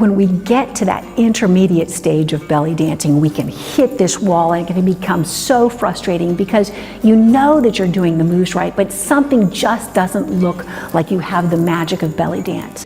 when we get to that intermediate stage of belly dancing, we can hit this wall and it can become so frustrating because you know that you're doing the moves right, but something just doesn't look like you have the magic of belly dance.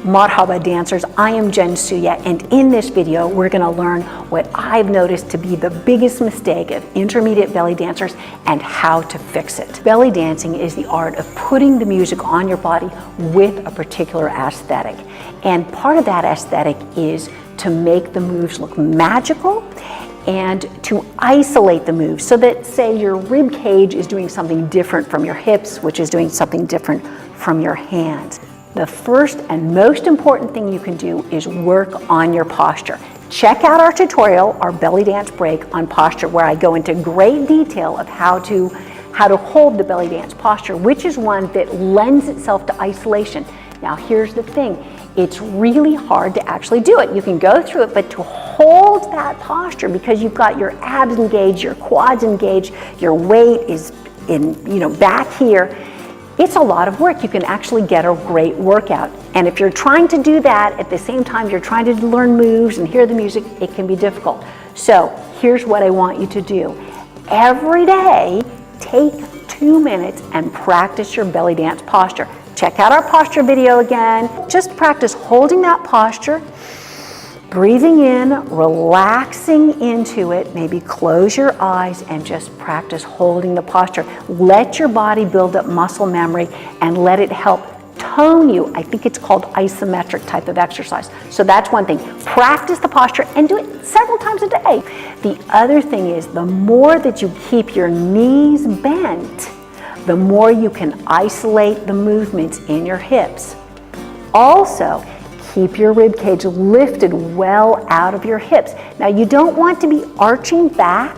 Marhaba dancers, I am Jensuya, and in this video we're going to learn what I've noticed to be the biggest mistake of intermediate belly dancers and how to fix it. Belly dancing is the art of putting the music on your body with a particular aesthetic, and part of that aesthetic is to make the moves look magical and to isolate the moves so that, say, your rib cage is doing something different from your hips, which is doing something different from your hands. The first and most important thing you can do is work on your posture. Check out our tutorial, our belly dance break on posture, where I go into great detail of how to hold the belly dance posture, which is one that lends itself to isolation. Now here's the thing, it's really hard to actually do it. You can go through it, but to hold that posture, because you've got your abs engaged, your quads engaged, your weight is in, back here, it's a lot of work. You can actually get a great workout. And if you're trying to do that at the same time you're trying to learn moves and hear the music, it can be difficult. So here's what I want you to do. Every day, take 2 minutes and practice your belly dance posture. Check out our posture video again. Just practice holding that posture, breathing in, relaxing into it, maybe close your eyes and just practice holding the posture. Let your body build up muscle memory and let it help tone you. I think it's called isometric type of exercise. So that's one thing. Practice the posture and do it several times a day. The other thing is, the more that you keep your knees bent, the more you can isolate the movements in your hips. Also, keep your rib cage lifted well out of your hips. Now you don't want to be arching back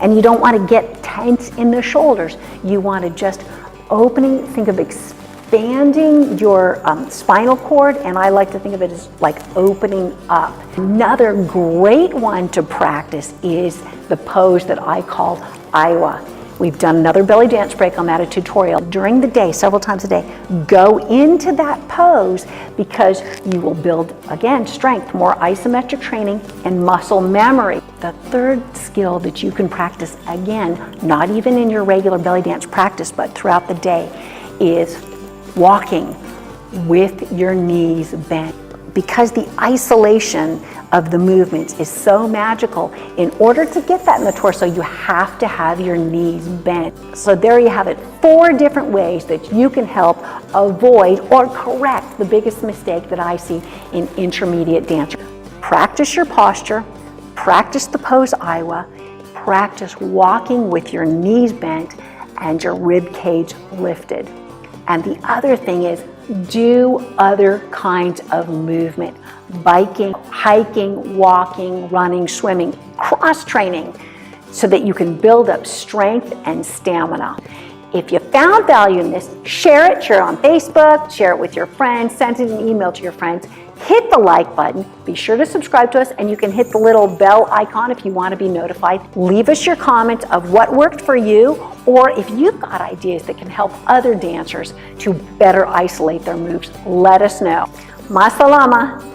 and you don't want to get tense in the shoulders. You want to just think of expanding your spinal cord, and I like to think of it as like opening up. Another great one to practice is the pose that I call Iowa. We've done another belly dance break on that, a tutorial. During the day, several times a day, go into that pose because you will build, again, strength, more isometric training, and muscle memory. The third skill that you can practice, again, not even in your regular belly dance practice, but throughout the day, is walking with your knees bent. Because the isolation of the movements is so magical, in order to get that in the torso, you have to have your knees bent. So there you have it, 4 different ways that you can help avoid or correct the biggest mistake that I see in intermediate dancers. Practice your posture, practice the pose Iowa, practice walking with your knees bent and your rib cage lifted. And the other thing is, do other kinds of movement. Biking, hiking, walking, running, swimming, cross training, so that you can build up strength and stamina. If you found value in this, share it on Facebook, share it with your friends, send it an email to your friends, hit the like button, be sure to subscribe to us, and you can hit the little bell icon if you want to be notified. Leave us your comments of what worked for you, or if you've got ideas that can help other dancers to better isolate their moves, let us know. Masalama.